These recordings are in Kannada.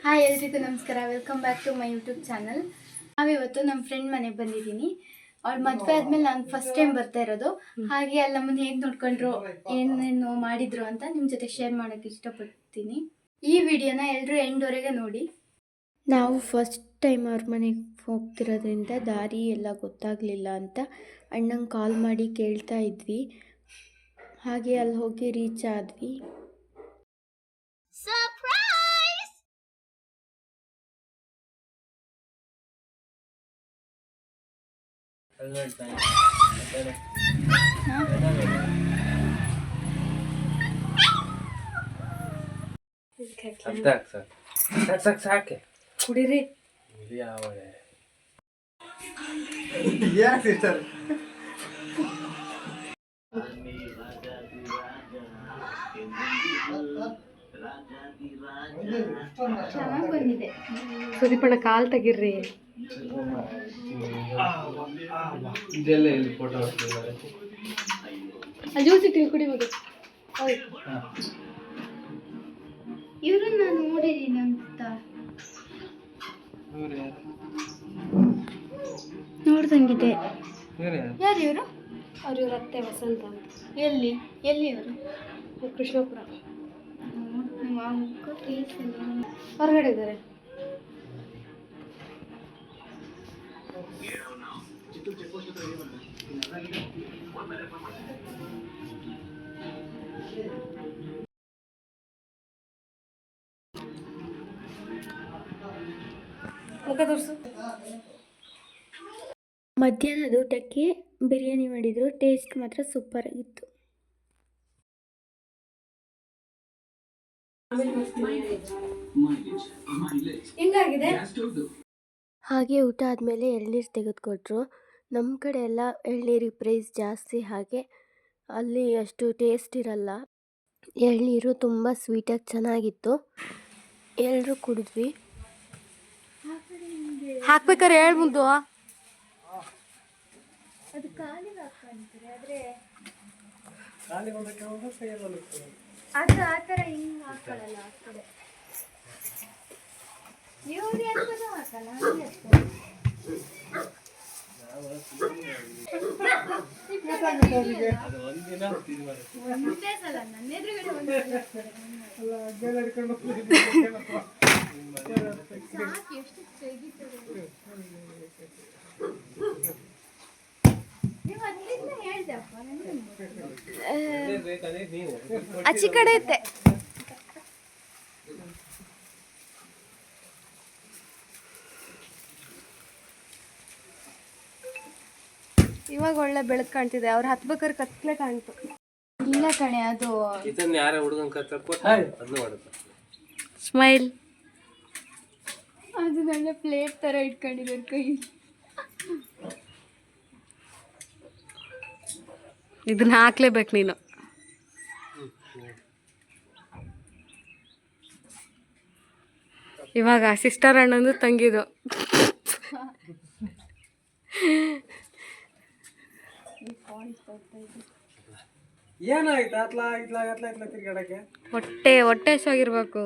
ಹಾಯ್ ಎಲ್ರಿಗೂ ನಮಸ್ಕಾರ. Welcome back to my YouTube channel. ನಾವಿವತ್ತು ನಮ್ಮ ಫ್ರೆಂಡ್ ಮನೆಗೆ ಬಂದಿದ್ದೀನಿ. ಅವ್ಳು ಮದುವೆ ಆದಮೇಲೆ ನಾನು ಫಸ್ಟ್ ಟೈಮ್ ಬರ್ತಾ ಇರೋದು. ಹಾಗೆ ಅಲ್ಲಿ ನಮ್ಮನ್ನು ಹೇಗೆ ನೋಡ್ಕೊಂಡ್ರು, ಏನೇನು ಮಾಡಿದ್ರು ಅಂತ ನಿಮ್ಮ ಜೊತೆ ಶೇರ್ ಮಾಡೋಕ್ಕೆ ಇಷ್ಟಪಡ್ತೀನಿ. ಈ ವಿಡಿಯೋನ ಎಲ್ಲರೂ ಎಂಡ್ವರೆಗೆ ನೋಡಿ. ನಾವು ಫಸ್ಟ್ ಟೈಮ್ ಅವ್ರ ಮನೆಗೆ ಹೋಗ್ತಿರೋದ್ರಿಂದ ದಾರಿ ಎಲ್ಲ ಗೊತ್ತಾಗಲಿಲ್ಲ ಅಂತ ಅಣ್ಣಂಗೆ ಕಾಲ್ ಮಾಡಿ ಕೇಳ್ತಾ ಇದ್ವಿ. ಹಾಗೆ ಅಲ್ಲಿ ಹೋಗಿ ರೀಚ್ ಆದ್ವಿ. ಸಾಕೆ ಕುಡೀರಿ. ಚೆನ್ನಾಗಿ ಬಂದಿದೆ. ಸುದೀಪಣ್ಣ ಕಾಲ್ ತೆಗೀರ್ರಿ. ಜ್ಯೂಸ್ ಇಟ್ಟು ಕುಡಿಬೋದು. ಇವ್ರನ್ನ ನಾನು ನೋಡಿದೀನಿ ಅಂತ ನೋಡ್ದಂಗಿದೆ. ಯಾರು ಇವರು? ಅವ್ರ ಇವ್ರ ಅತ್ತೆ ವಸಂತ ಅಂತ. ಎಲ್ಲಿ ಇವರು? ಕೃಷ್ಣಪುರ ಹೊರಗಡೆ ಹೊರಗಡೆ ಇದ್ದಾರೆ. ಮುಖ ತೋರಿಸು. ಮಧ್ಯಾಹ್ನದ ಊಟಕ್ಕೆ ಬಿರಿಯಾನಿ ಮಾಡಿದ್ರು. ಟೇಸ್ಟ್ ಮಾತ್ರ ಸೂಪರ್ ಆಗಿತ್ತು. ಹಿಂಗಾಗಿದೆ. ಹಾಗೆ ಊಟ ಆದಮೇಲೆ ಎಳ್ನೀರು ತೆಗೆದುಕೊಟ್ರು. ನಮ್ಮ ಕಡೆ ಎಲ್ಲ ಎಳ್ನೀರಿಗೆ ಪ್ರೈಸ್ ಜಾಸ್ತಿ, ಹಾಗೆ ಅಲ್ಲಿ ಅಷ್ಟು ಟೇಸ್ಟ್ ಇರಲ್ಲ. ಎಳ್ನೀರು ತುಂಬ ಸ್ವೀಟಾಗಿ ಚೆನ್ನಾಗಿತ್ತು. ಎಲ್ಲರೂ ಕುಡಿದ್ವಿ. ಹಾಕ್ಬೇಕಾರೆ ಹೇಳ್ಬುದು. ಅದು ಕಾಲಿಗೆ ಹಾಕ್ಕೊಂತಾರೆ, ಆದರೆ ಅದು ಆ ಥರ ಹಿಂಗೆ ಹಾಕೊಳ್ಳಲ್ಲ. ಆ ಕಡೆ ಇವ್ರು ಎಂಥದ್ದು ಹಾಕಲ್ಲ, ಹಾಗೆ ಹಾಕ್ತಾರೆ. ಒಂದೇ ಸಲ ನನ್ನ ಎದುರುಗಡೆ ಸಾಕು, ಎಷ್ಟು ತೆಗಿತಾರೆ. ನೀವು ಅಲ್ಲಿಂದ ಹೇಳ್ದಪ್ಪ, ಆಚೆ ಕಡೆ ಇದ್ದೆ. ಇವಾಗ ಒಳ್ಳೆ ಬೆಳಕು ಕಾಣ್ತಿದೆ. ಅವ್ರು ಹತ್ಬೇಕಾದ್ರೆ ಕತ್ಲೆ ಕಾಣ್ತು. ಇಲ್ಲ ಕಣೆ, ಅದು ಸ್ಮೈಲ್. ಅದು ನನ್ನ ಪ್ಲೇಟ್ ಥರ ಇಟ್ಕೊಂಡಿದ್ದಾರೆ ಕೈ. ಇದನ್ನ ಹಾಕ್ಲೇಬೇಕು ನೀನು. ಇವಾಗ ಸಿಸ್ಟರ್ ಅಣ್ಣಂದು ತಂಗಿದು. ಹೊಟ್ಟೆ ಹಸಿವಾಗಿರ್ಬೇಕು.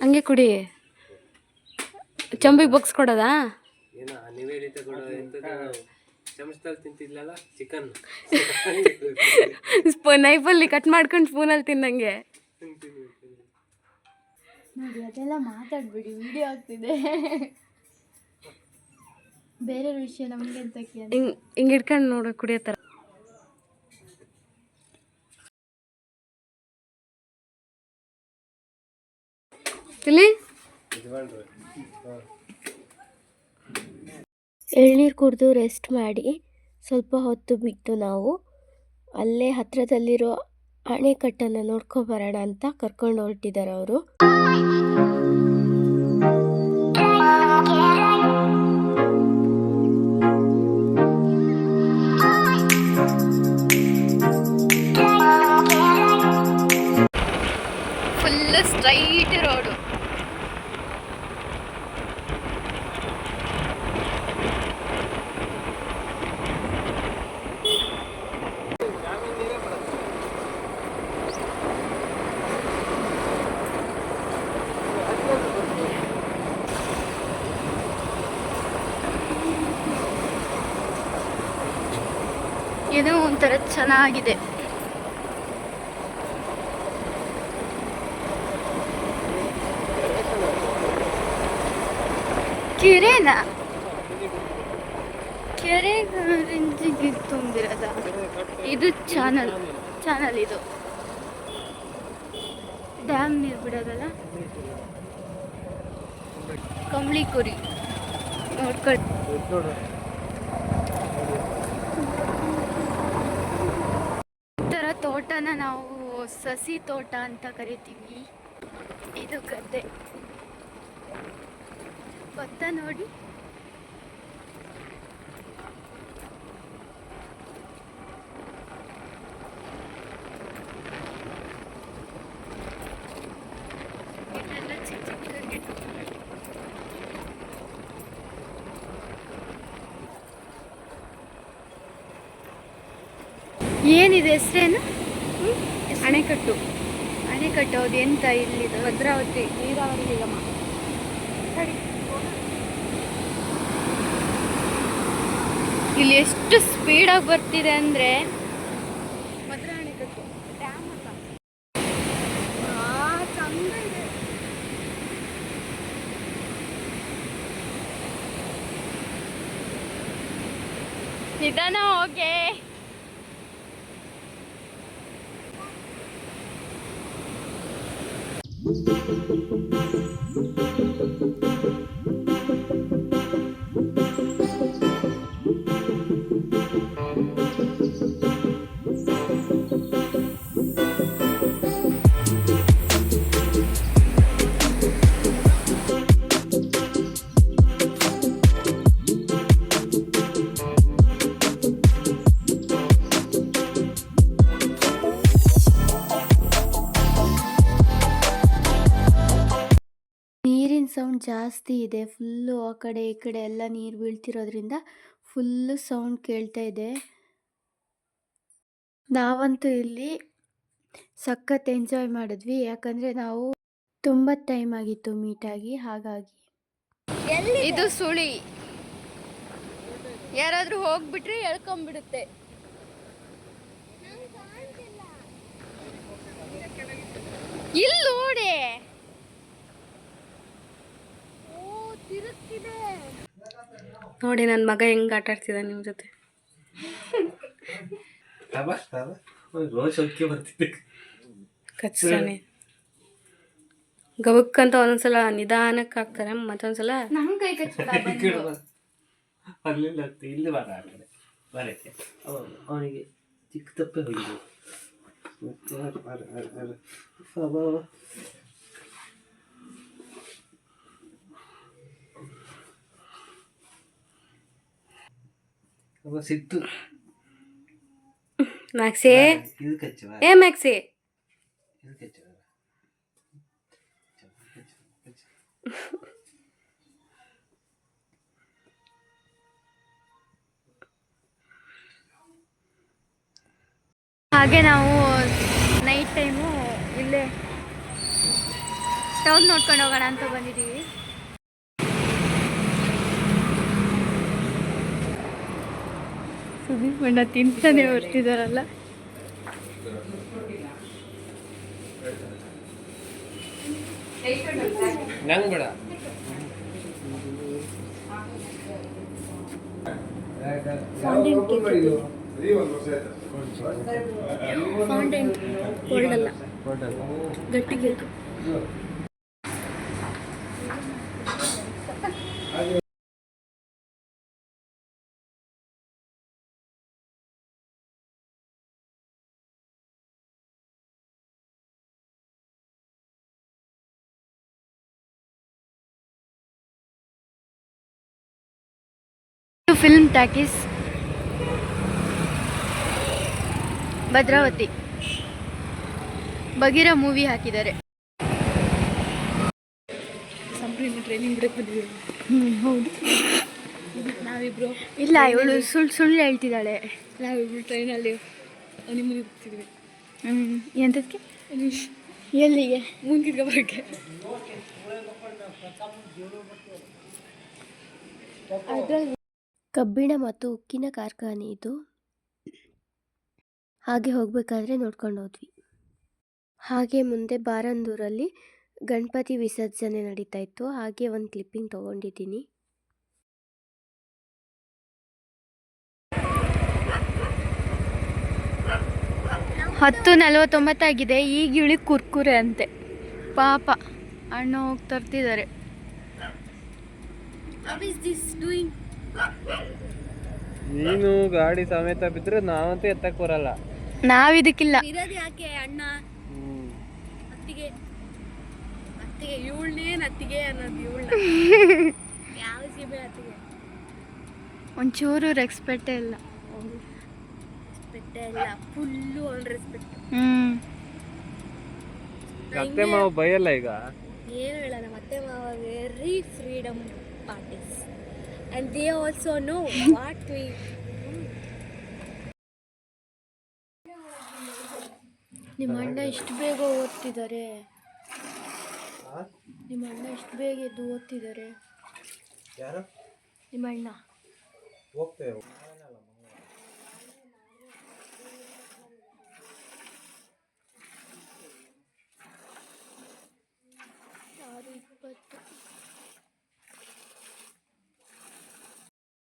ಹಂಗೆ ಕುಡಿ. ಚಂಬಿಗೆ ಬಗ್ಸ್ ಕೊಡೋದಾ? ನೈಫಲ್ಲಿ ಕಟ್ ಮಾಡ್ಕೊಂಡು ಸ್ಪೂನಲ್ಲಿ ತಿನ್ನಂಗೆ. ನೋಡಿ, ಅದೆಲ್ಲ ಮಾತಾಡ್ಬಿಡಿ, ವಿಡಿಯೋ ಆಗ್ತಿದೆ. ಬೇರೆ ವಿಷಯ ನಮಗೆ ಅಂತಕ್ಕೆ ಹಿಂಗೆ ಇಟ್ಕೊಂಡು ನೋಡು ಕುಡಿಯೋ ಥರ. ಇಲ್ಲಿ ಎಳ್ನೀರು ಕುಡಿದು ರೆಸ್ಟ್ ಮಾಡಿ ಸ್ವಲ್ಪ ಹೊತ್ತು ಬಿಟ್ಟು ನಾವು ಅಲ್ಲೇ ಹತ್ತಿರದಲ್ಲಿರೋ ಅಣೆಕಟ್ಟನ್ನು ನೋಡ್ಕೊಬರೋಣ ಅಂತ ಕರ್ಕೊಂಡು ಹೊರಟಿದ್ದಾರೆ ಅವರು. Full straight road. ಏನೋ ಒಂಥರ ಚೆನ್ನಾಗಿದೆ. ಕೆರೆನಾ? ಕೆರೆ ರೇಂಜಿಗೆ ತುಂಬಿರೋದ ಇದು? ಚಾನಲ್ ಇದು ಡ್ಯಾಮ್ ನೀರು ಬಿಡೋದಲ್ಲ. ಕಂಬಳಿ ಕುರಿ ನೋಡ್ಕೊಂಡು ಈ ಥರ ತೋಟನ ನಾವು ಸಸಿ ತೋಟ ಅಂತ ಕರಿತೀವಿ. ಇದು ಗದ್ದೆ ಭತ್ತ ನೋಡಿ. ಇದೆಲ್ಲ ಚಿಕ್ಕ ಚಿಕ್ಕ ಗಿಡ. ಏನಿದೆ ಹೆಸರೇನು? ಅಣೆಕಟ್ಟು. ಅಣೆಕಟ್ಟು. ಹೌದು. ಎಂತ ಇಲ್ಲಿದು? ಭದ್ರಾವತಿ ನೀರಾವರಿ ನಿಗಮ. ಇಲ್ಲಿ ಎಷ್ಟು ಸ್ಪೀಡಾಗಿ ಬರ್ತಿದೆ ಅಂದರೆ ಭದ್ರಾ ಅಣೆಕಟ್ಟು ಡ್ಯಾಮ್ ಅಲ್ಲ. ಚಂದ ಇದೆ. ನಿಧಾನ ಹೋಗೆ. ನೀರಿನ ಸೌಂಡ್ ಜಾಸ್ತಿ ಇದೆ. ಫುಲ್ಲು ಆ ಕಡೆ ಈ ಕಡೆ ಎಲ್ಲ ನೀರು ಬೀಳ್ತಿರೋದ್ರಿಂದ ಫುಲ್ಲು ಸೌಂಡ್ ಕೇಳ್ತಾ ಇದೆ. ನಾವಂತೂ ಇಲ್ಲಿ ಸಖತ್ ಎಂಜಾಯ್ ಮಾಡಿದ್ವಿ. ಯಾಕಂದರೆ ನಾವು ತುಂಬ ಟೈಮ್ ಆಗಿತ್ತು ಮೀಟಾಗಿ. ಹಾಗಾಗಿ ಇದು ಸುಳಿ. ಯಾರಾದರೂ ಹೋಗ್ಬಿಟ್ರೆ ಎಳ್ಕೊಂಬಿಡುತ್ತೆ. ಇಲ್ಲಿ ನೋಡಿ. ನೋಡಿ ನನ್ನ ಮಗ ಹೆಂಗ್ ಆಟ ಆಡ್ತಿದ್ದ ನಿಮ್ಮ ಜೊತೆ. ಕಚ್ಚಾನೆ ಗಬಕ್ಕಂತ ಒಂದೊಂದ್ಸಲ ನಿಧಾನಕ್ಕೆ ಹಾಕ್ತಾರೆ, ಮತ್ತೊಂದ್ಸಲ ನಮ್ ಕೈ ಅಲ್ಲಿಂದ ಇಲ್ಲಿ ಬಾರ ಬರಕ್ಕೆ ಅವನಿಗೆ ಚಿಕ್ಕ ತಪ್ಪೆ ಹೋಗಿದೆ. ಸಿಟ್ಟು ಮ್ಯಾಕ್ಸಿ. ಇದು ಕಚ್ಚುವ ಏ ಮ್ಯಾಕ್ಸಿ, ಇದು ಕಚ್ಚುವ. ಹಾಗೆ ನಾವು ನೈಟ್ ಟೈಮು ಇಲ್ಲೇ ಟೌನ್ ನೋಡ್ಕೊಂಡು ಹೋಗೋಣ ಅಂತ ಬಂದಿದ್ದೀವಿ. ಸುದೀಪ್ ಅಣ್ಣ ತಿಂತಾನೆ ಬರ್ತಿದಾರಲ್ಲ. ನಂಗೆ ಬೇಡ. ಫೌಂಟೇನ್ ಕೋಲ್ಡ್ ಅಲ್ಲ, ಗಟ್ಟಿ cake. Film talkies Bhadravati. Bagheera movie ಹಾಕಿದ್ದಾರೆ. ಟ್ರೈನಿಂಗ್ ಬಿಡಕ್ಕೆ ಬಂದಿದ್ದೀವಿ. ಹೌದು. ನಾವಿಬ್ರು ಇಲ್ಲ, ಇವಳು ಸುಳ್ಳು ಹೇಳ್ತಿದ್ದಾಳೆ. ನಾವಿಬ್ರು ಟ್ರೈನಲ್ಲಿ ನಿಮ್ಮನೆ ಹೋಗ್ತಿದ್ವಿ. ಎಂತದಕ್ಕೆ? ಎಲ್ಲಿಗೆ? ಮುಂದಿನ ಬರೋಕ್ಕೆ. ಕಬ್ಬಿಣ ಮತ್ತು ಉಕ್ಕಿನ ಕಾರ್ಖಾನೆ ಇದು. ಹಾಗೆ ಹೋಗಬೇಕಾದ್ರೆ ನೋಡ್ಕೊಂಡು ಹೋದ್ವಿ. ಹಾಗೆ ಮುಂದೆ ಬಾರಂದೂರಲ್ಲಿ ಗಣಪತಿ ವಿಸರ್ಜನೆ ನಡೀತಾ ಇತ್ತು. ಹಾಗೆ ಒಂದು ಕ್ಲಿಪ್ಪಿಂಗ್ ತೊಗೊಂಡಿದ್ದೀನಿ. ಹತ್ತು 49 ಆಗಿದೆ. ಈಗ ಇಳಿ ಕುರ್ಕುರೆ ಅಂತೆ. ಪಾಪ ಅಣ್ಣ ಹೋಗಿ ತರ್ತಿದ್ದಾರೆ. ನೀನು ಗಾಡಿ ಸಮೇತ ಬಿದ್ರೆ ನಾವಂತೂ ಎತ್ತಕ್ ಬರಲ್ಲ. ನಾವಿದಕ್ಕಿಲ್ಲ. ಇರೋದು ಯಾಕೆ ಅಣ್ಣ ಅತ್ತಿಗೆ ಅತ್ತಿಗೆ ಇವಳನ್ನೇನು ಅತ್ತಿಗೆ ಅನ್ನೋದು ಇವಳ ಯಾವ ಸೀಮೆ ಅತ್ತಿಗೆ ಒಂಚೂರು ರೆಸ್ಪೆಕ್ಟೇ ಇಲ್ಲ. ರೆಸ್ಪೆಕ್ಟ್ ಇಲ್ಲ, ಫುಲ್ಲು ಆನ್ ರೆಸ್ಪೆಕ್ಟ್. ಅತ್ತೆ ಮಾವ ಬೈಯಲ್ಲ ಈಗ. ಏನು ಹೇಳಲ್ಲ, ಮತ್ತೆ ಮಾವ very freedom parties and they also know what we. ನಿಮ್ಮ ಅಣ್ಣ ಇಷ್ಟು ಬೇಗ ಓದ್ತಿದ್ದಾರೆ. ನಿಮ್ಮ ಅಣ್ಣ ಇಷ್ಟು ಬೇಗ ಎದ್ದು ಓದ್ತಿದ್ದಾರೆ. ಯಾರು? ನಿಮ್ಮ ಅಣ್ಣ ಹೋಗ್ತೇವೆ.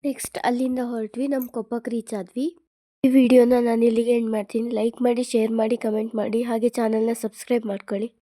ನೆಕ್ಸ್ಟ್ ಅಲ್ಲಿಂದ ಹೊರಟ್ವಿ, ನಮ್ಮ ಕೊಪ್ಪಕ್ಕೆ ರೀಚ್ ಆದ್ವಿ. ಈ ವಿಡಿಯೋನ ನಾನು ಇಲ್ಲಿಗೆ ಎಂಡ್ ಮಾಡ್ತೀನಿ. ಲೈಕ್ ಮಾಡಿ, ಶೇರ್ ಮಾಡಿ, ಕಮೆಂಟ್ ಮಾಡಿ, ಹಾಗೆ ಚಾನಲ್ನ ಸಬ್ಸ್ಕ್ರೈಬ್ ಮಾಡ್ಕೊಳ್ಳಿ.